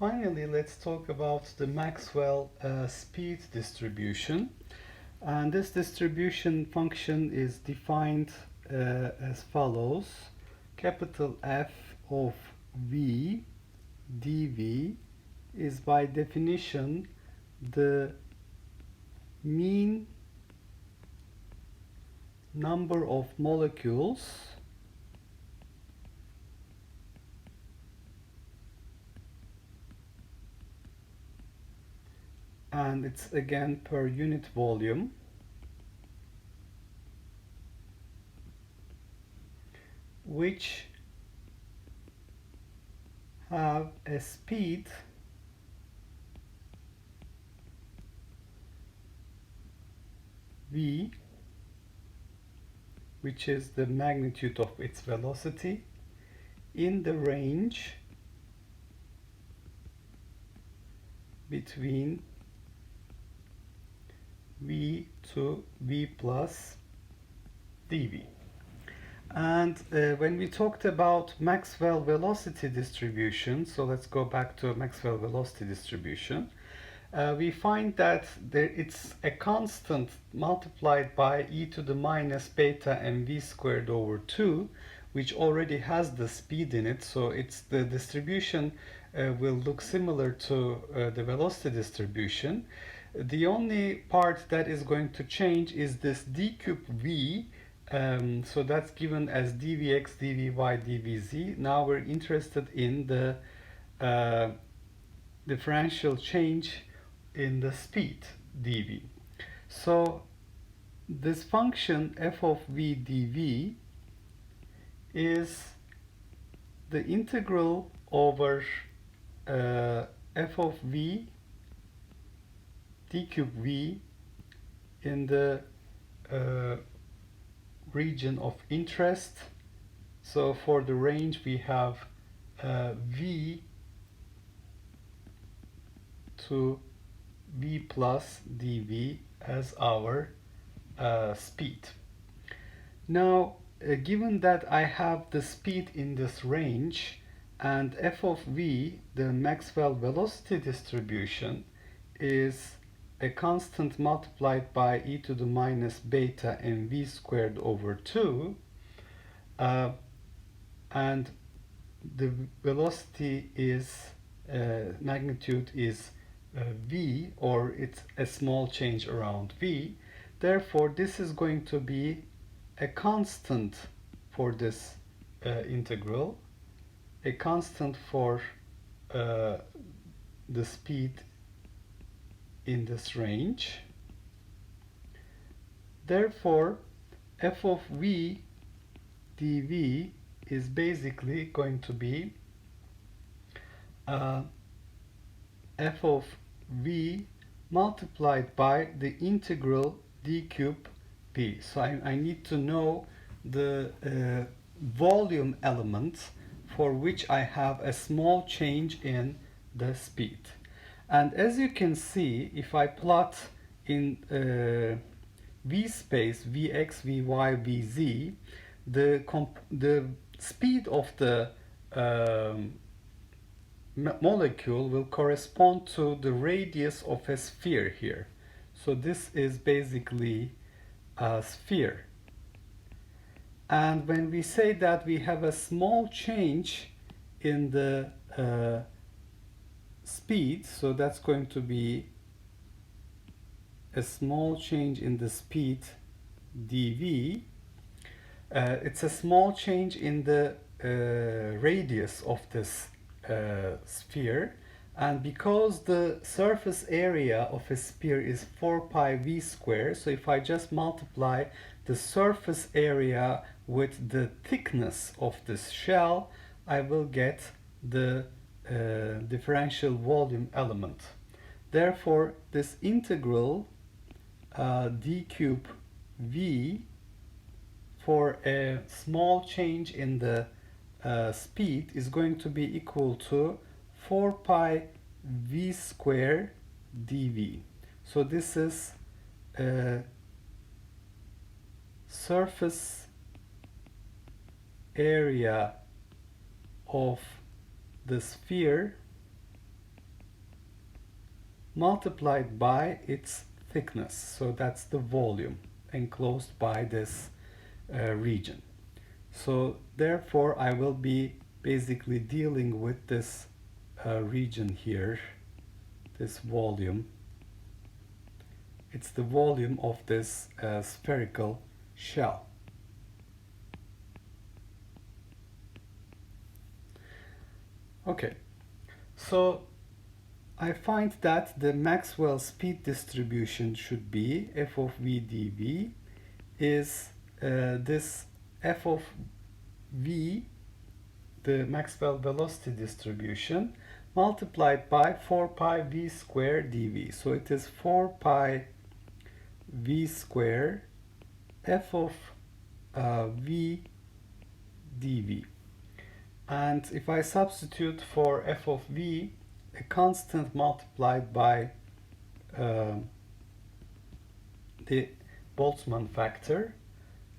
Finally, let's talk about the Maxwell speed distribution. And this distribution function is defined as follows. Capital F of v dv is by definition the mean number of molecules and it's again per unit volume which have a speed v, which is the magnitude of its velocity, in the range between v to v plus dv. And when we talked about Maxwell velocity distribution, so let's go back to Maxwell velocity distribution, we find that it's a constant multiplied by e to the minus beta mv squared over 2, which already has the speed in it, so it's the distribution will look similar to the velocity distribution. The only part that is going to change is this d cube v, so that's given as dvx, dvy, dvz. Now we're interested in the differential change in the speed dv. So this function f of v dv is the integral over f of v d cube v in the region of interest. So for the range we have v to v plus dv as our speed. Now given that I have the speed in this range and f of v, the Maxwell velocity distribution, is a constant multiplied by e to the minus beta mv squared over 2, and the velocity is magnitude is v, or it's a small change around v. Therefore this is going to be a constant for this integral, a constant for the speed in this range. Therefore f of v dv is basically going to be f of v multiplied by the integral d cube v. So I need to know the volume element for which I have a small change in the speed. And as you can see, if I plot in v space vx, vy, vz, the speed of the molecule will correspond to the radius of a sphere here. So this is basically a sphere. And when we say that we have a small change in the speed, so that's going to be a small change in the speed dv. It's a small change in the radius of this sphere, and because the surface area of a sphere is 4 pi v squared, so if I just multiply the surface area with the thickness of this shell, I will get the differential volume element. Therefore this integral d cube v for a small change in the speed is going to be equal to 4 pi v squared dv. So this is surface area of the sphere multiplied by its thickness. So that's the volume enclosed by this region. So therefore I will be basically dealing with this region here, this volume. It's the volume of this spherical shell. Okay, so I find that the Maxwell speed distribution should be f of v dv is this f of v, the Maxwell velocity distribution, multiplied by 4 pi v square dv. So it is 4 pi v square f of v dv. And if I substitute for f of v a constant multiplied by the Boltzmann factor,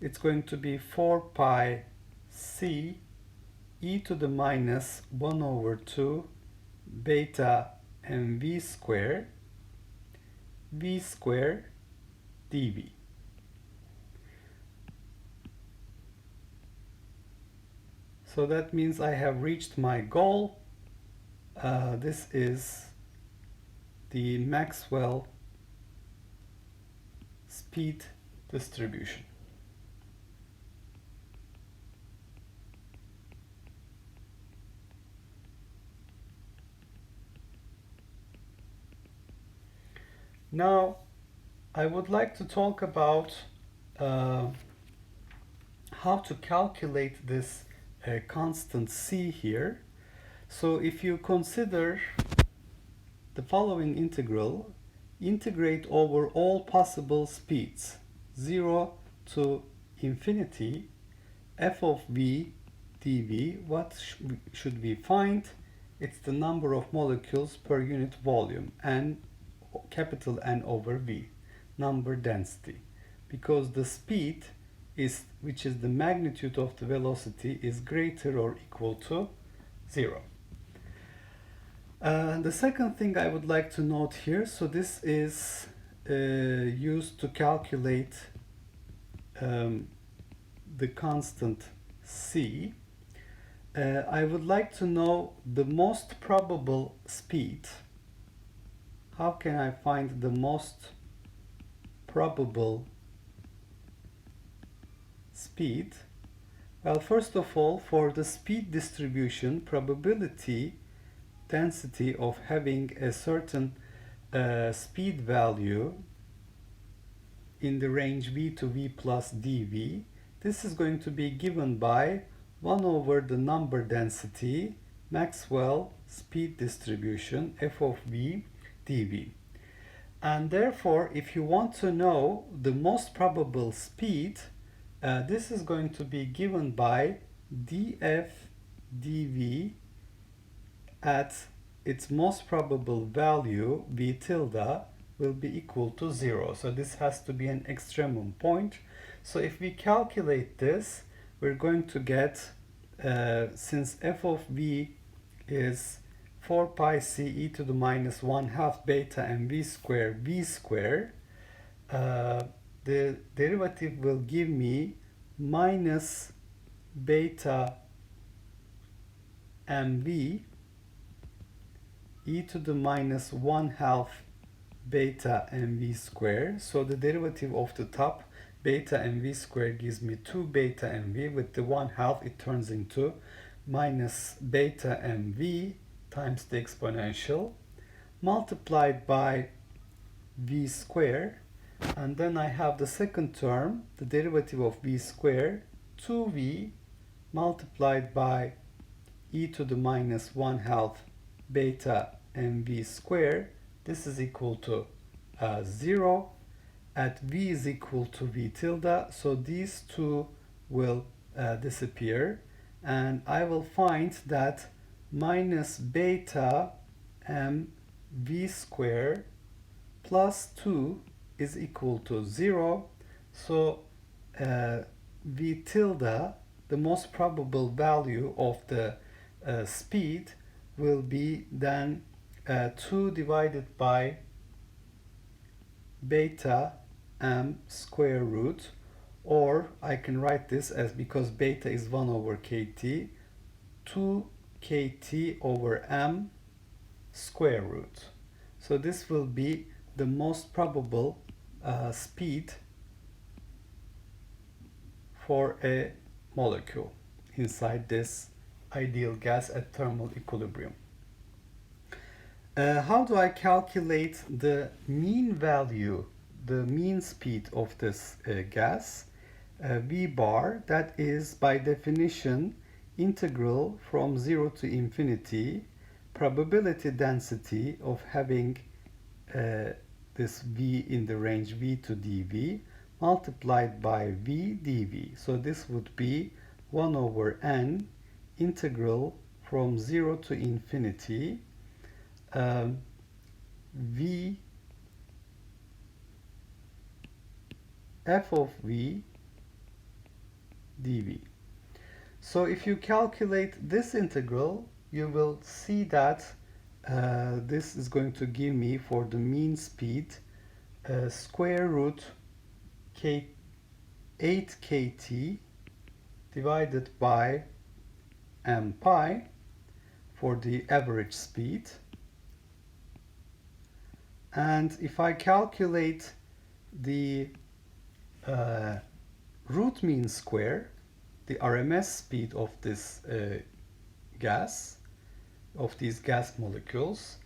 it's going to be 4 pi c e to the minus 1 over 2 beta mv square v square dv. So that means I have reached my goal. This is the Maxwell speed distribution. Now, I would like to talk about how to calculate this constant c here. So if you consider the following integral, integrate over all possible speeds, 0 to infinity, f of v dv, what should we find? It's the number of molecules per unit volume, and capital N over v, number density, because the speed is, which is the magnitude of the velocity, is greater or equal to 0. The second thing I would like to note here, so this is used to calculate the constant c. I would like to know the most probable speed. How can I find the most probable speed? Well, first of all, for the speed distribution, probability density of having a certain speed value in the range v to v plus dv, this is going to be given by 1 over the number density Maxwell speed distribution f of v dv. And therefore, if you want to know the most probable speed, this is going to be given by df dv at its most probable value, v tilde, will be equal to 0. So this has to be an extremum point. So if we calculate this, we're going to get, since f of v is 4 pi c e to the minus 1/2 beta mv square v square, the derivative will give me minus beta mv e to the minus 1/2 beta mv square. So the derivative of the top, beta mv square, gives me 2 beta mv. With the 1/2, it turns into minus beta mv times the exponential multiplied by v square, and then I have the second term, the derivative of v square, 2v multiplied by e to the minus 1/2 beta mv square. This is equal to 0 at v is equal to v tilde, so these two will disappear, and I will find that minus beta m v square plus 2 is equal to 0. So v tilde, the most probable value of the speed, will be then 2 divided by beta m square root, or I can write this as, because beta is 1 over kt, 2 kt over m square root. So this will be the most probable speed for a molecule inside this ideal gas at thermal equilibrium. How do I calculate the mean value, the mean speed of this gas? V bar, that is by definition integral from 0 to infinity probability density of having this v in the range v to dv multiplied by v dv. So this would be 1 over n integral from 0 to infinity v f of v dv. So if you calculate this integral, you will see that this is going to give me, for the mean speed, square root 8 kt divided by m pi for the average speed. And if I calculate the root mean square, the RMS speed of this gas, of these gas molecules,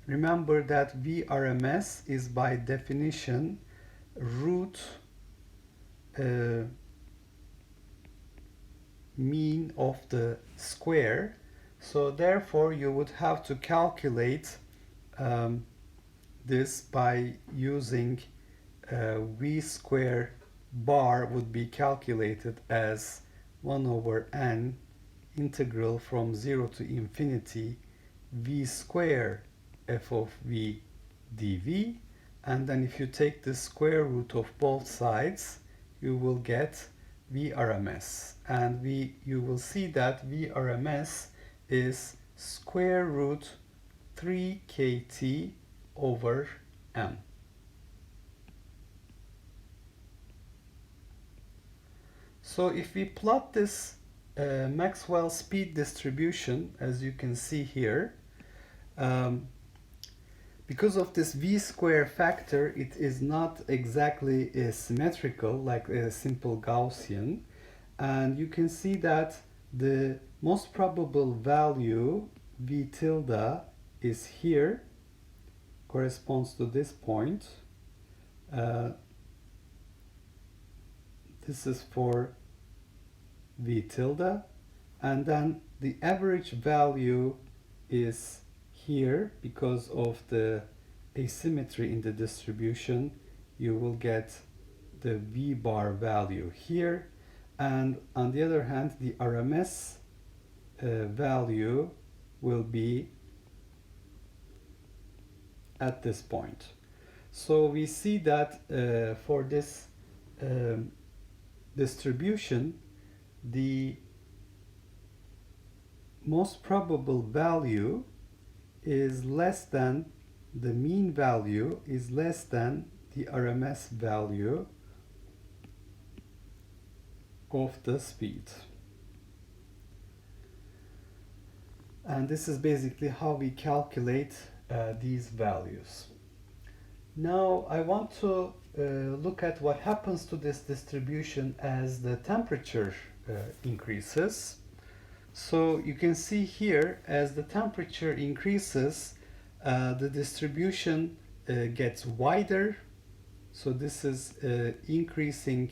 remember that VRMS is by definition root mean of the square. So therefore you would have to calculate this by using V square bar would be calculated as 1 over n integral from 0 to infinity v square f of v dv, and then if you take the square root of both sides you will get VRMS, and you will see that VRMS is square root 3 kt over m. So if we plot this Maxwell speed distribution, as you can see here, because of this v square factor, it is not exactly symmetrical like a simple Gaussian, and you can see that the most probable value v tilde is here, corresponds to this point. This is for v tilde, and then the average value is here. Because of the asymmetry in the distribution, you will get the v bar value here, and on the other hand the RMS value will be at this point. So we see that for this distribution, the most probable value is less than, the mean value is less than the RMS value of the speed. And this is basically how we calculate these values. Now I want to look at what happens to this distribution as the temperature increases. So you can see here, as the temperature increases, the distribution gets wider. So this is increasing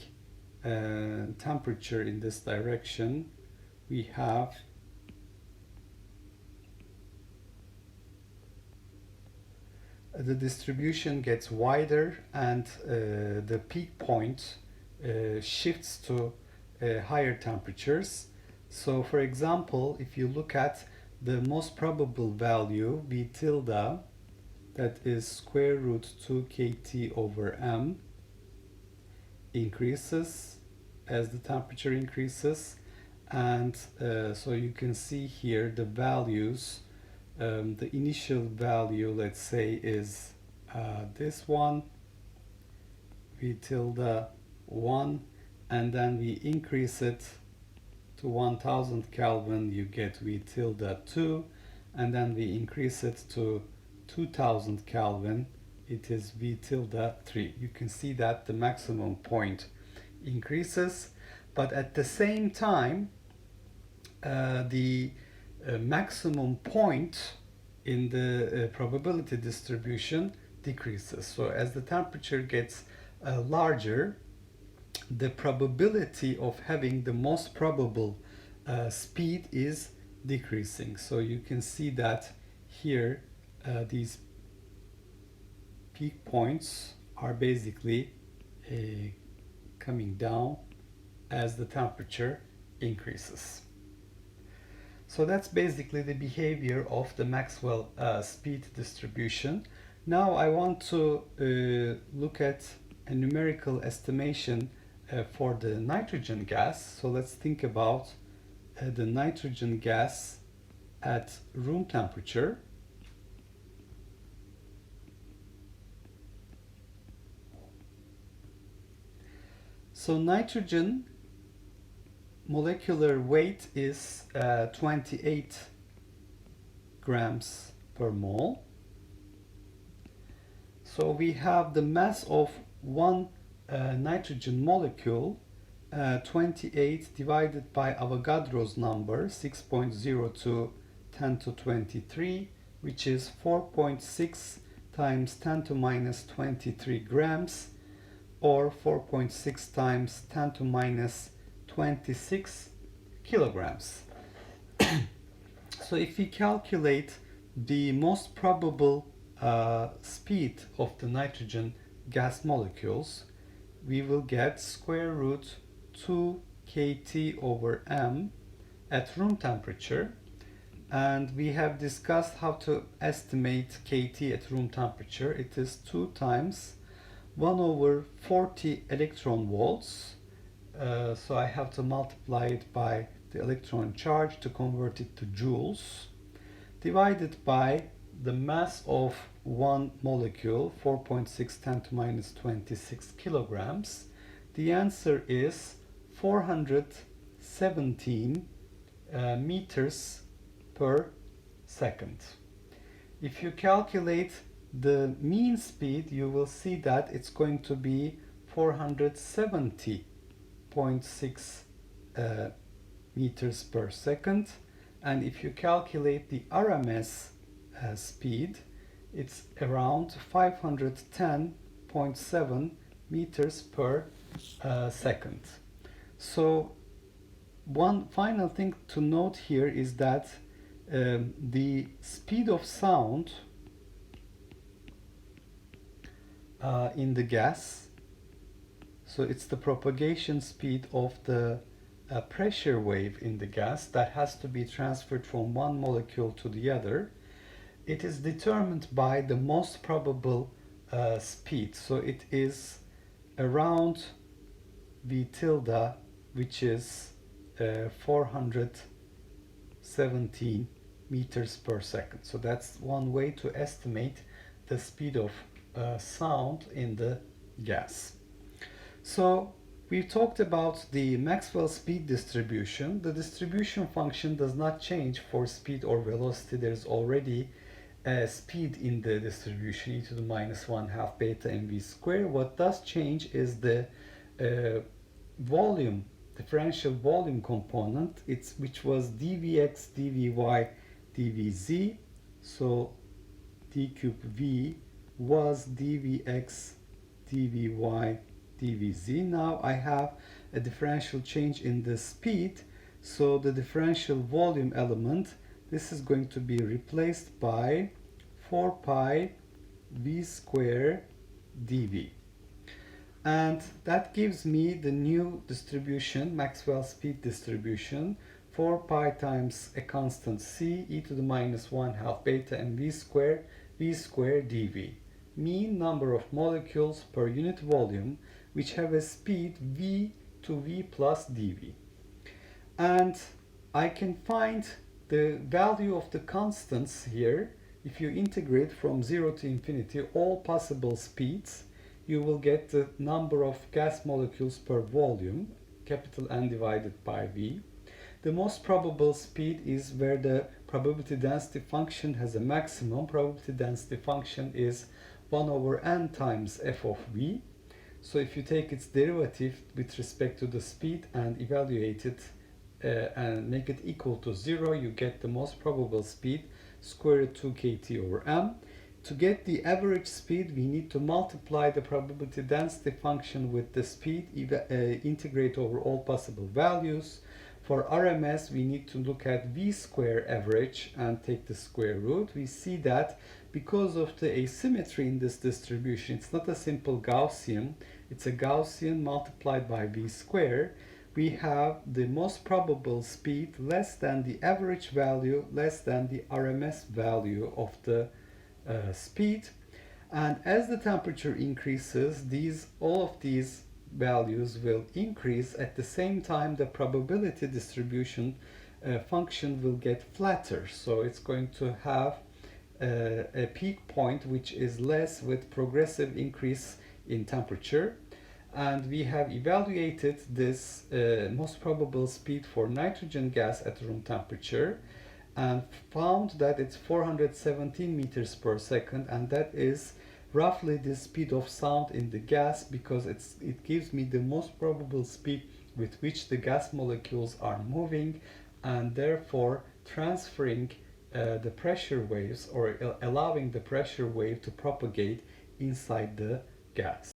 temperature in this direction. We have the distribution gets wider, and the peak point shifts to higher temperatures. So for example, if you look at the most probable value v tilde, that is square root 2 kt over m, increases as the temperature increases, and so you can see here the values the initial value, let's say, is this one, V tilde 1, and then we increase it to 1000 Kelvin, you get V tilde 2, and then we increase it to 2000 Kelvin, it is V tilde 3. You can see that the maximum point increases, but at the same time, the maximum point in the probability distribution decreases. So as the temperature gets larger, the probability of having the most probable speed is decreasing. So you can see that here these peak points are basically coming down as the temperature increases. So that's basically the behavior of the Maxwell speed distribution. Now I want to look at a numerical estimation for the nitrogen gas. So let's think about the nitrogen gas at room temperature. So nitrogen molecular weight is 28 grams per mole. So we have the mass of one nitrogen molecule, 28 divided by Avogadro's number, 6.02 10 to 23, which is 4.6 times 10 to minus 23 grams, or 4.6 times 10 to minus 26 kilograms. So if we calculate the most probable speed of the nitrogen gas molecules, we will get square root 2 kT over m at room temperature, and we have discussed how to estimate kT at room temperature. It is 2 times 1 over 40 electron volts. So I have to multiply it by the electron charge to convert it to joules, divided by the mass of one molecule, 4.6 10 to minus 26 kilograms. The answer is 417 meters per second. If you calculate the mean speed, you will see that it's going to be 470.6 meters per second, and if you calculate the RMS speed, it's around 510.7 meters per second. So one final thing to note here is that the speed of sound in the gas, so it's the propagation speed of the pressure wave in the gas that has to be transferred from one molecule to the other. It is determined by the most probable speed. So it is around V tilde, which is 417 meters per second. So that's one way to estimate the speed of sound in the gas. So we talked about the Maxwell speed distribution. The distribution function does not change for speed or velocity. There's already a speed in the distribution, e to the minus 1/2 beta mv squared. What does change is the volume, differential volume component, which was dvx, dvy, dvz. So d cube v was dvx, dvy, dvz. Now I have a differential change in the speed, so the differential volume element, this is going to be replaced by 4 pi v square dv, and that gives me the new distribution, Maxwell speed distribution, 4 pi times a constant c, e to the minus 1/2 beta mv square, v square dv, mean number of molecules per unit volume which have a speed v to v plus dv. And I can find the value of the constants here, if you integrate from 0 to infinity all possible speeds, you will get the number of gas molecules per volume, capital N divided by V. The most probable speed is where the probability density function has a maximum. Probability density function is 1 over n times f of v. So if you take its derivative with respect to the speed and evaluate it and make it equal to 0, you get the most probable speed, square root 2 kt over m. To get the average speed, we need to multiply the probability density function with the speed, integrate over all possible values. For RMS, we need to look at v square average and take the square root. We see that because of the asymmetry in this distribution, it's not a simple Gaussian, it's a Gaussian multiplied by v square. We have the most probable speed less than the average value, less than the RMS value of the speed. And as the temperature increases, all of these values will increase. At the same time, the probability distribution function will get flatter. So it's going to have a peak point which is less with progressive increase in temperature. And we have evaluated this most probable speed for nitrogen gas at room temperature and found that it's 417 meters per second, and that is roughly the speed of sound in the gas, because it gives me the most probable speed with which the gas molecules are moving, and therefore transferring the pressure waves, or allowing the pressure wave to propagate inside the gas.